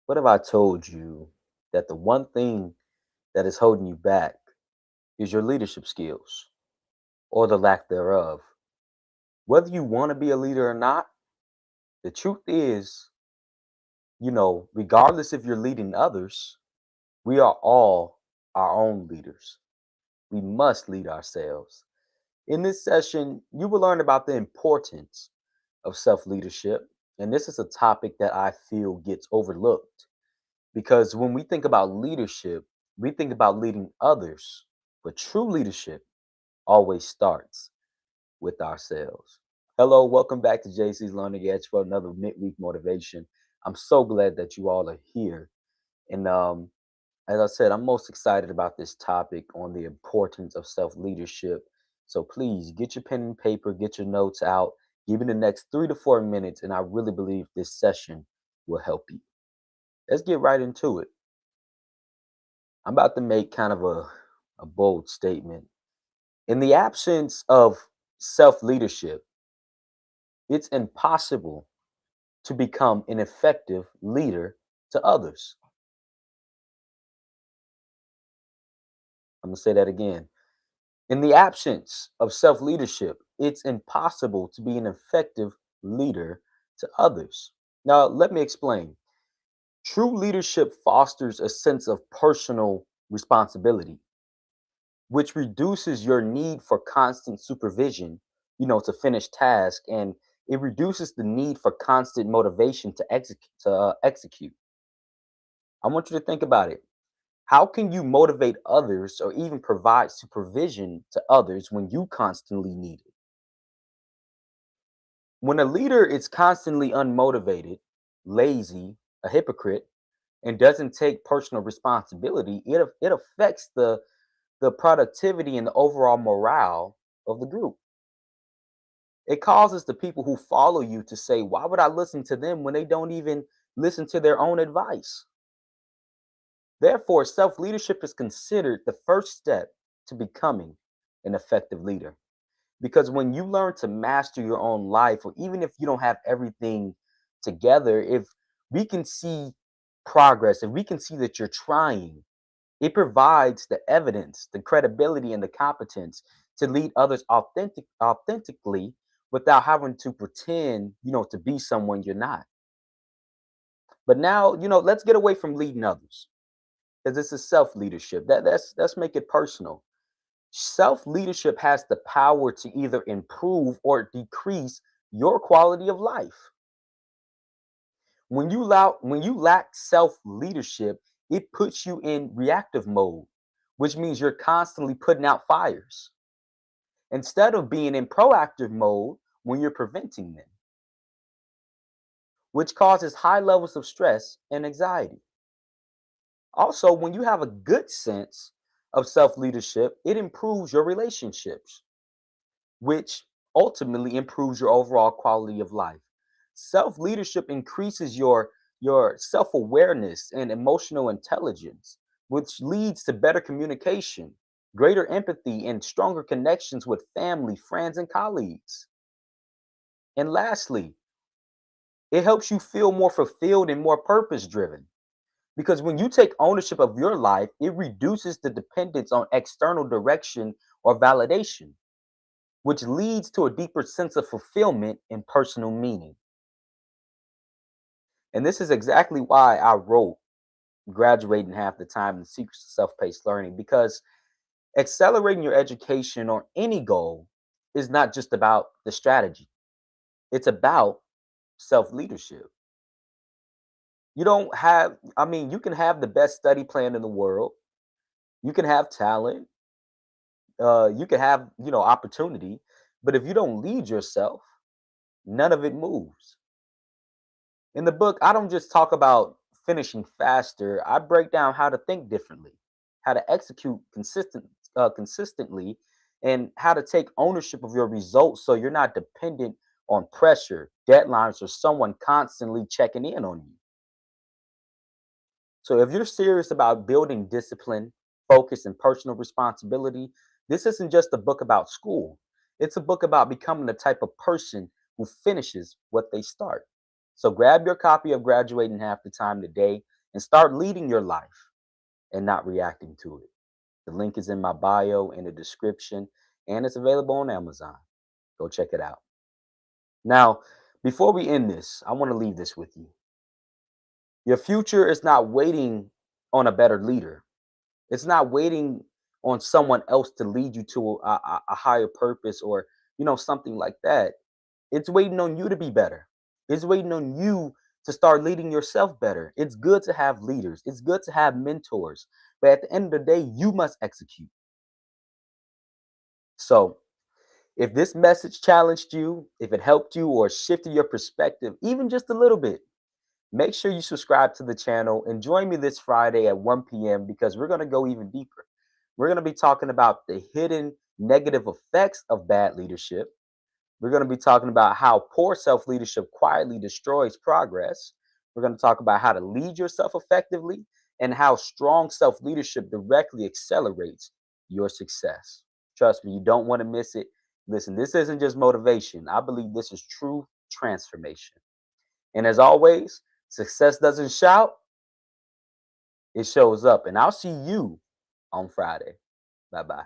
What if I told you that the one thing that is holding you back is your leadership skills or the lack thereof? Whether you want to be a leader or not, the truth is, regardless if you're leading others, we are all our own leaders. We must lead ourselves. In this session, you will learn about the importance of self leadership. And this is a topic that I feel gets overlooked because when we think about leadership, we think about leading others, but true leadership always starts with ourselves. Hello, welcome back to JC's Learning Edge for another midweek motivation. I'm so glad that you all are here. And as I said, I'm most excited about this topic on the importance of self leadership. So please get your pen and paper, get your notes out, give me the next 3 to 4 minutes, and I really believe this session will help you. Let's get right into it. I'm about to make kind of a bold statement. In the absence of self leadership, it's impossible to become an effective leader to others. I'm going to say that again. In the absence of self leadership, it's impossible to be an effective leader to others. Now, let me explain. True leadership fosters a sense of personal responsibility, which reduces your need for constant supervision, to finish tasks, and it reduces the need for constant motivation to execute. I want you to think about it. How can you motivate others or even provide supervision to others when you constantly need it? When a leader is constantly unmotivated, lazy, a hypocrite, and doesn't take personal responsibility, it affects the productivity and the overall morale of the group. It causes the people who follow you to say, why would I listen to them when they don't even listen to their own advice? Therefore, self leadership is considered the first step to becoming an effective leader. Because when you learn to master your own life, or even if you don't have everything together, if we can see progress, if we can see that you're trying, it provides the evidence, the credibility, and the competence to lead others authentically without having to pretend, to be someone you're not. But now, let's get away from leading others because this is self leadership. Let's make it personal. Self leadership has the power to either improve or decrease your quality of life. When you lack self leadership, it puts you in reactive mode, which means you're constantly putting out fires instead of being in proactive mode when you're preventing them, which causes high levels of stress and anxiety. Also, when you have a good sense of self leadership, it improves your relationships, which ultimately improves your overall quality of life. Self leadership increases your self awareness and emotional intelligence, which leads to better communication, greater empathy, and stronger connections with family, friends, and colleagues. And lastly, it helps you feel more fulfilled and more purpose driven. Because when you take ownership of your life, it reduces the dependence on external direction or validation, which leads to a deeper sense of fulfillment and personal meaning. And this is exactly why I wrote Graduating Half the Time: The Secrets of Self-Paced Learning, because accelerating your education or any goal is not just about the strategy. It's about self-leadership. You don't have, I mean, you can have the best study plan in the world. You can have talent. You can have, opportunity. But if you don't lead yourself, none of it moves. In the book, I don't just talk about finishing faster. I break down how to think differently, how to execute consistently, and how to take ownership of your results so you're not dependent on pressure, deadlines, or someone constantly checking in on you. So if you're serious about building discipline, focus, and personal responsibility, this isn't just a book about school. It's a book about becoming the type of person who finishes what they start. So grab your copy of Graduating Half the Time today. and start leading your life and not reacting to it. The link is in my bio in the description, and it's available on Amazon. Go check it out. Now, before we end this, I want to leave this with you. Your future is not waiting on a better leader. It's not waiting on someone else to lead you to a higher purpose or, something like that. It's waiting on you to be better. It's waiting on you to start leading yourself better. It's good to have leaders. It's good to have mentors. But at the end of the day, you must execute. So, if this message challenged you, if it helped you or shifted your perspective, even just a little bit, make sure you subscribe to the channel and join me this Friday at 1 p.m. because we're going to go even deeper. We're going to be talking about the hidden negative effects of bad leadership. We're going to be talking about how poor self leadership quietly destroys progress. We're going to talk about how to lead yourself effectively and how strong self leadership directly accelerates your success. Trust me, you don't want to miss it. Listen, this isn't just motivation. I believe this is true transformation. And as always, success doesn't shout, it shows up. And I'll see you on Friday. Bye bye.